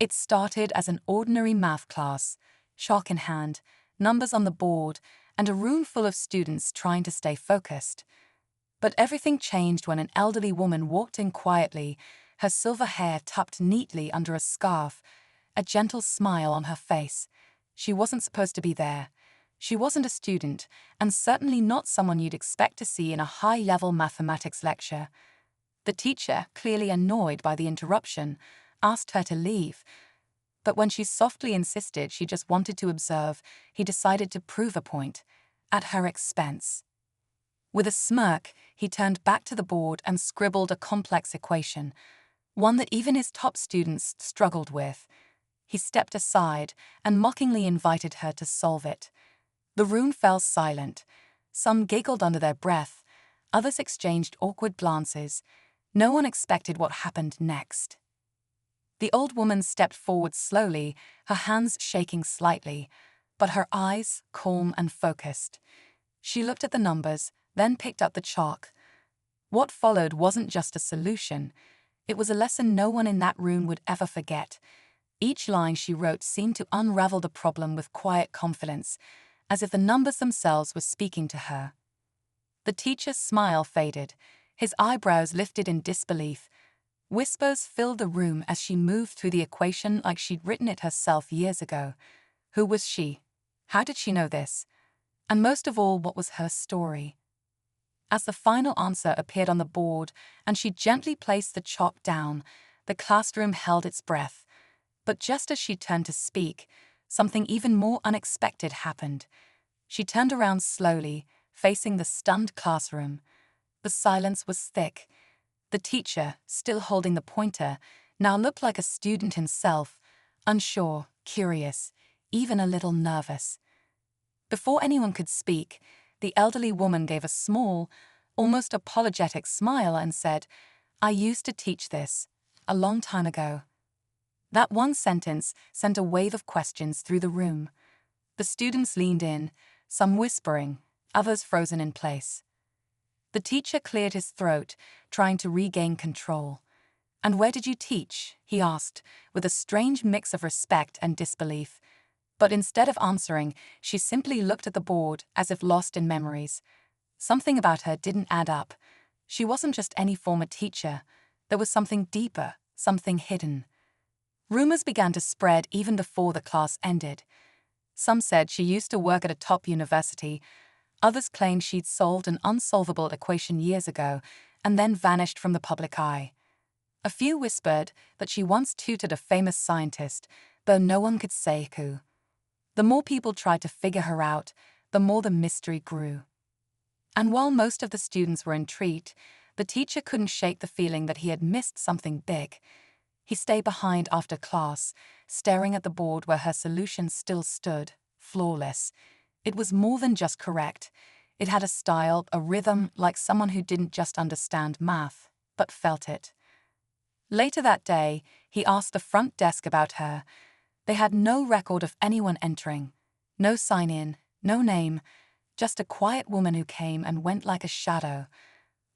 It started as an ordinary math class, chalk in hand, numbers on the board, and a room full of students trying to stay focused. But everything changed when an elderly woman walked in quietly, her silver hair tucked neatly under a scarf, a gentle smile on her face. She wasn't supposed to be there. She wasn't a student, and certainly not someone you'd expect to see in a high-level mathematics lecture. The teacher, clearly annoyed by the interruption, asked her to leave. But when she softly insisted she just wanted to observe, he decided to prove a point, at her expense. With a smirk, he turned back to the board and scribbled a complex equation, one that even his top students struggled with. He stepped aside and mockingly invited her to solve it. The room fell silent. Some giggled under their breath, others exchanged awkward glances. No one expected what happened next. The old woman stepped forward slowly, her hands shaking slightly, but her eyes calm and focused. She looked at the numbers, then picked up the chalk. What followed wasn't just a solution. It was a lesson no one in that room would ever forget. Each line she wrote seemed to unravel the problem with quiet confidence, as if the numbers themselves were speaking to her. The teacher's smile faded, his eyebrows lifted in disbelief. Whispers filled the room as she moved through the equation like she'd written it herself years ago. Who was she? How did she know this? And most of all, what was her story? As the final answer appeared on the board and she gently placed the chalk down, the classroom held its breath. But just as she turned to speak, something even more unexpected happened. She turned around slowly, facing the stunned classroom. The silence was thick. The teacher, still holding the pointer, now looked like a student himself, unsure, curious, even a little nervous. Before anyone could speak, the elderly woman gave a small, almost apologetic smile and said, "I used to teach this, a long time ago." That one sentence sent a wave of questions through the room. The students leaned in, some whispering, others frozen in place. The teacher cleared his throat, trying to regain control. "And where did you teach?" he asked, with a strange mix of respect and disbelief. But instead of answering, she simply looked at the board as if lost in memories. Something about her didn't add up. She wasn't just any former teacher. There was something deeper, something hidden. Rumors began to spread even before the class ended. Some said she used to work at a top university. Others claimed she'd solved an unsolvable equation years ago and then vanished from the public eye. A few whispered that she once tutored a famous scientist, though no one could say who. The more people tried to figure her out, the more the mystery grew. And while most of the students were intrigued, the teacher couldn't shake the feeling that he had missed something big. He stayed behind after class, staring at the board where her solution still stood, flawless. It was more than just correct. It had a style, a rhythm, like someone who didn't just understand math, but felt it. Later that day, he asked the front desk about her. They had no record of anyone entering. No sign-in, no name, just a quiet woman who came and went like a shadow.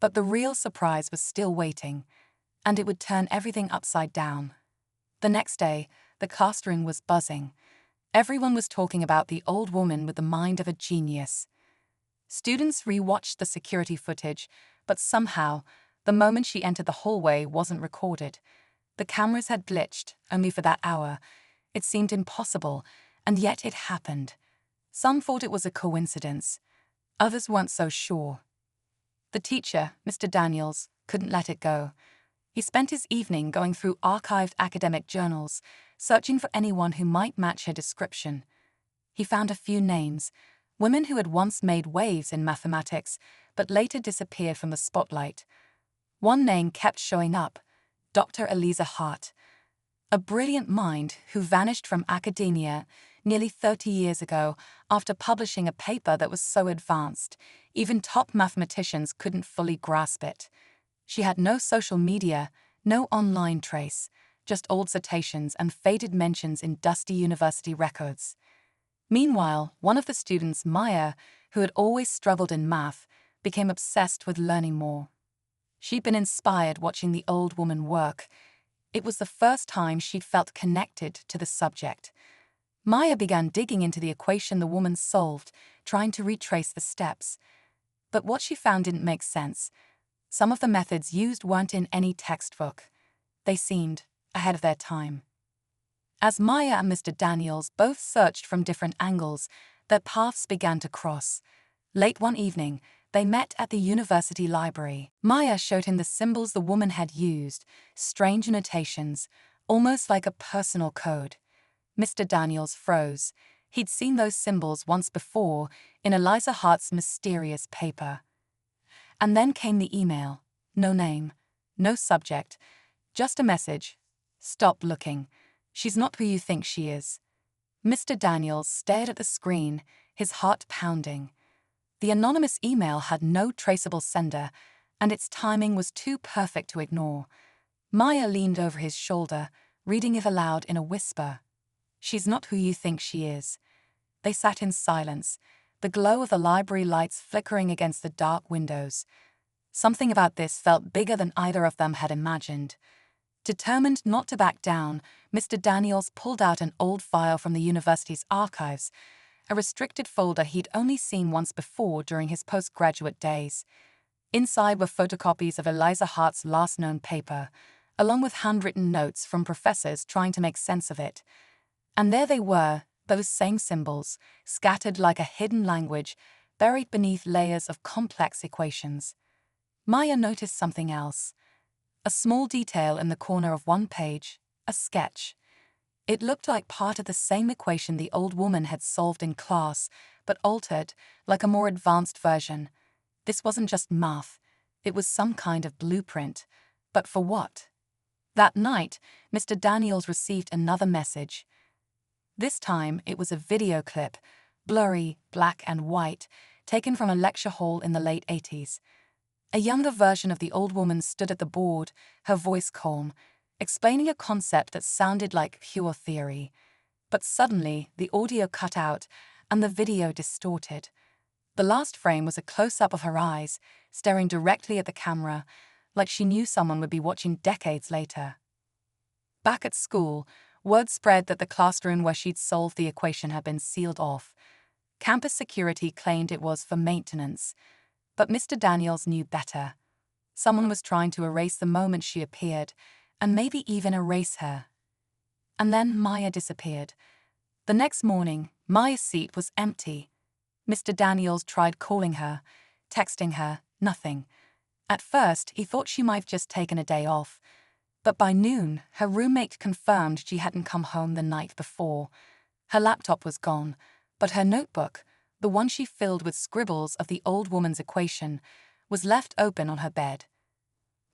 But the real surprise was still waiting, and it would turn everything upside down. The next day, the classroom was buzzing. Everyone was talking about the old woman with the mind of a genius. Students re-watched the security footage, but somehow, the moment she entered the hallway wasn't recorded. The cameras had glitched, only for that hour. It seemed impossible, and yet it happened. Some thought it was a coincidence. Others weren't so sure. The teacher, Mr. Daniels, couldn't let it go. He spent his evening going through archived academic journals, searching for anyone who might match her description. He found a few names, women who had once made waves in mathematics, but later disappeared from the spotlight. One name kept showing up, Dr. Eliza Hart, a brilliant mind who vanished from academia nearly 30 years ago after publishing a paper that was so advanced, even top mathematicians couldn't fully grasp it. She had no social media, no online trace, just old citations and faded mentions in dusty university records. Meanwhile, one of the students, Maya, who had always struggled in math, became obsessed with learning more. She'd been inspired watching the old woman work. It was the first time she'd felt connected to the subject. Maya began digging into the equation the woman solved, trying to retrace the steps. But what she found didn't make sense. Some of the methods used weren't in any textbook. They seemed ahead of their time. As Maya and Mr. Daniels both searched from different angles, their paths began to cross. Late one evening, they met at the university library. Maya showed him the symbols the woman had used, strange notations, almost like a personal code. Mr. Daniels froze. He'd seen those symbols once before in Eliza Hart's mysterious paper. And then came the email. No name, no subject, just a message. Stop looking. She's not who you think she is. Mr. Daniels stared at the screen, his heart pounding. The anonymous email had no traceable sender, and its timing was too perfect to ignore. Maya leaned over his shoulder, reading it aloud in a whisper. She's not who you think she is. They sat in silence, the glow of the library lights flickering against the dark windows. Something about this felt bigger than either of them had imagined. Determined not to back down, Mr. Daniels pulled out an old file from the university's archives, a restricted folder he'd only seen once before during his postgraduate days. Inside were photocopies of Eliza Hart's last known paper, along with handwritten notes from professors trying to make sense of it. And there they were, those same symbols, scattered like a hidden language, buried beneath layers of complex equations. Maya noticed something else. A small detail in the corner of one page, a sketch. It looked like part of the same equation the old woman had solved in class, but altered, like a more advanced version. This wasn't just math, it was some kind of blueprint. But for what? That night, Mr. Daniels received another message. This time, it was a video clip, blurry, black and white, taken from a lecture hall in the late 80s. A younger version of the old woman stood at the board, her voice calm, explaining a concept that sounded like pure theory. But suddenly, the audio cut out, and the video distorted. The last frame was a close-up of her eyes, staring directly at the camera, like she knew someone would be watching decades later. Back at school, word spread that the classroom where she'd solved the equation had been sealed off. Campus security claimed it was for maintenance. But Mr. Daniels knew better. Someone was trying to erase the moment she appeared, and maybe even erase her. And then Maya disappeared. The next morning, Maya's seat was empty. Mr. Daniels tried calling her, texting her, nothing. At first, he thought she might have just taken a day off. But by noon, her roommate confirmed she hadn't come home the night before. Her laptop was gone, but her notebook, the one she filled with scribbles of the old woman's equation, was left open on her bed.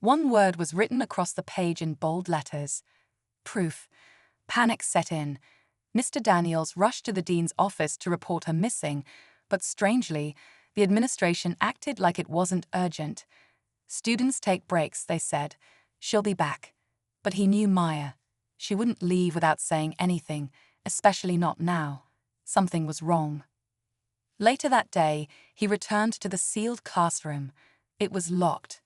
One word was written across the page in bold letters. Proof. Panic set in. Mr. Daniels rushed to the dean's office to report her missing, but strangely, the administration acted like it wasn't urgent. Students take breaks, they said. She'll be back. But he knew Maya. She wouldn't leave without saying anything, especially not now. Something was wrong. Later that day, he returned to the sealed classroom. It was locked.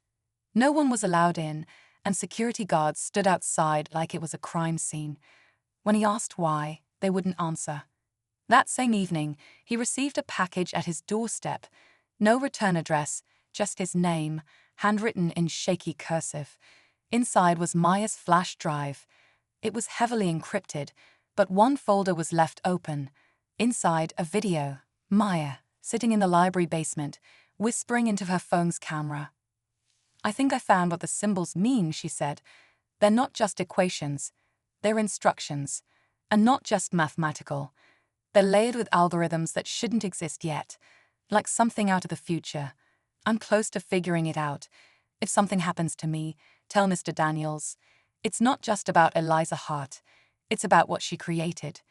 No one was allowed in, and security guards stood outside like it was a crime scene. When he asked why, they wouldn't answer. That same evening, he received a package at his doorstep. No return address, just his name, handwritten in shaky cursive. Inside was Maya's flash drive. It was heavily encrypted, but one folder was left open. Inside, a video. Maya, sitting in the library basement, whispering into her phone's camera. I think I found what the symbols mean, she said. They're not just equations. They're instructions. And not just mathematical. They're layered with algorithms that shouldn't exist yet. Like something out of the future. I'm close to figuring it out. If something happens to me, tell Mr. Daniels. It's not just about Eliza Hart. It's about what she created.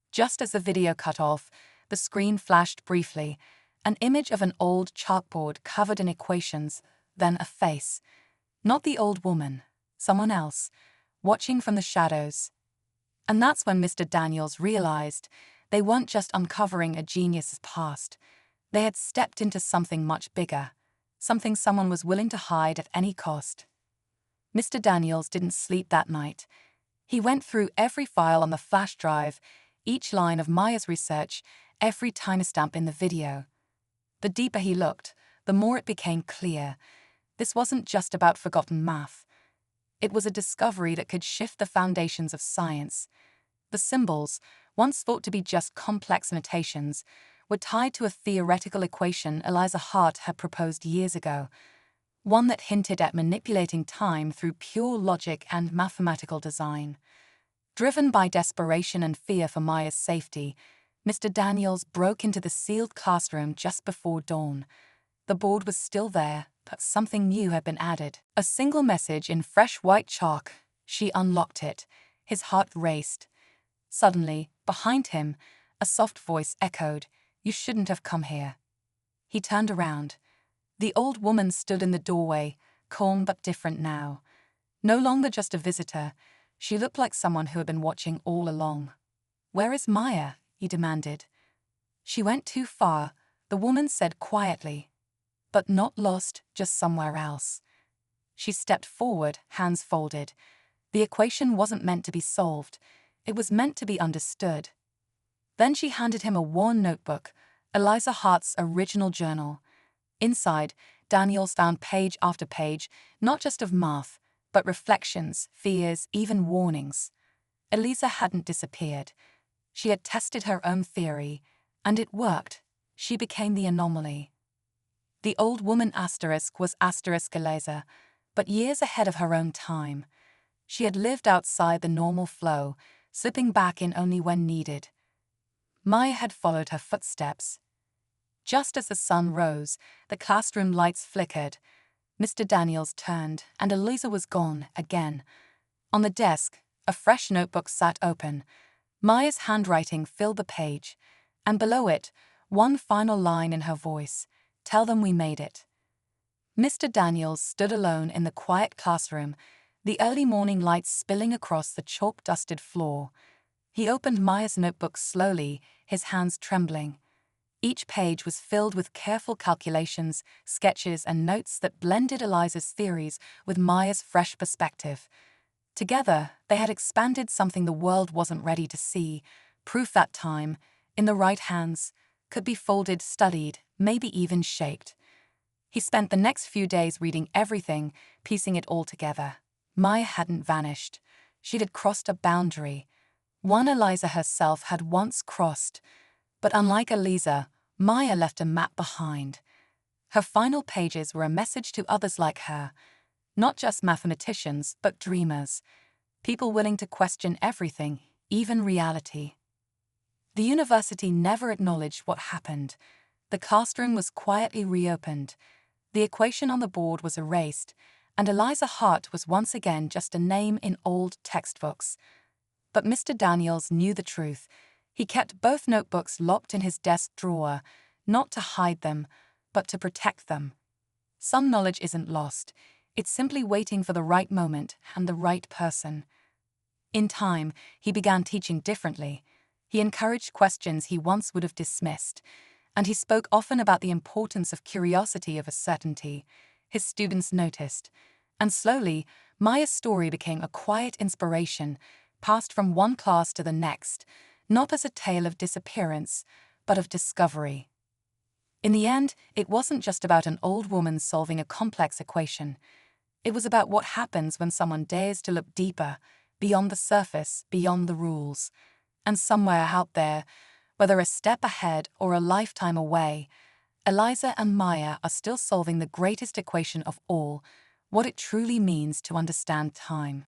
Just as the video cut off, the screen flashed briefly, an image of an old chalkboard covered in equations, then a face. Not the old woman, someone else, watching from the shadows. And that's when Mr. Daniels realized they weren't just uncovering a genius's past. They had stepped into something much bigger, something someone was willing to hide at any cost. Mr. Daniels didn't sleep that night. He went through every file on the flash drive, each line of Maya's research, every timestamp in the video. The deeper he looked, the more it became clear. This wasn't just about forgotten math. It was a discovery that could shift the foundations of science. The symbols, once thought to be just complex notations, were tied to a theoretical equation Eliza Hart had proposed years ago, one that hinted at manipulating time through pure logic and mathematical design. Driven by desperation and fear for Maya's safety, Mr. Daniels broke into the sealed classroom just before dawn. The board was still there, but something new had been added. A single message in fresh white chalk. She unlocked it. His heart raced. Suddenly, behind him, a soft voice echoed, "You shouldn't have come here." He turned around. The old woman stood in the doorway, calm but different now. No longer just a visitor, she looked like someone who had been watching all along. "Where is Maya?" he demanded. "She went too far," the woman said quietly. "But not lost, just somewhere else." She stepped forward, hands folded. The equation wasn't meant to be solved. It was meant to be understood. Then she handed him a worn notebook, Eliza Hart's original journal. Inside, Daniels found page after page, not just of math, but reflections, fears, even warnings. Eliza hadn't disappeared. She had tested her own theory, and it worked. She became the anomaly. The old woman asterisk was asterisk Eliza, but years ahead of her own time. She had lived outside the normal flow, slipping back in only when needed. Maya had followed her footsteps. Just as the sun rose, the classroom lights flickered. Mr. Daniels turned, and Eliza was gone again. On the desk, a fresh notebook sat open. Maya's handwriting filled the page, and below it, one final line in her voice, "Tell them we made it." Mr. Daniels stood alone in the quiet classroom, the early morning light spilling across the chalk-dusted floor. He opened Maya's notebook slowly, his hands trembling. Each page was filled with careful calculations, sketches, and notes that blended Eliza's theories with Maya's fresh perspective. Together, they had expanded something the world wasn't ready to see, proof that time, in the right hands, could be folded, studied, maybe even shaped. He spent the next few days reading everything, piecing it all together. Maya hadn't vanished. She had crossed a boundary. One Eliza herself had once crossed. But unlike Eliza, Maya left a map behind. Her final pages were a message to others like her, not just mathematicians, but dreamers, people willing to question everything, even reality. The university never acknowledged what happened. The classroom was quietly reopened. The equation on the board was erased, and Eliza Hart was once again just a name in old textbooks. But Mr. Daniels knew the truth. He kept both notebooks locked in his desk drawer, not to hide them, but to protect them. Some knowledge isn't lost. It's simply waiting for the right moment and the right person. In time, he began teaching differently. He encouraged questions he once would have dismissed, and he spoke often about the importance of curiosity over certainty. His students noticed, and slowly, Maya's story became a quiet inspiration, passed from one class to the next, not as a tale of disappearance, but of discovery. In the end, it wasn't just about an old woman solving a complex equation. It was about what happens when someone dares to look deeper, beyond the surface, beyond the rules. And somewhere out there, whether a step ahead or a lifetime away, Eliza and Maya are still solving the greatest equation of all, what it truly means to understand time.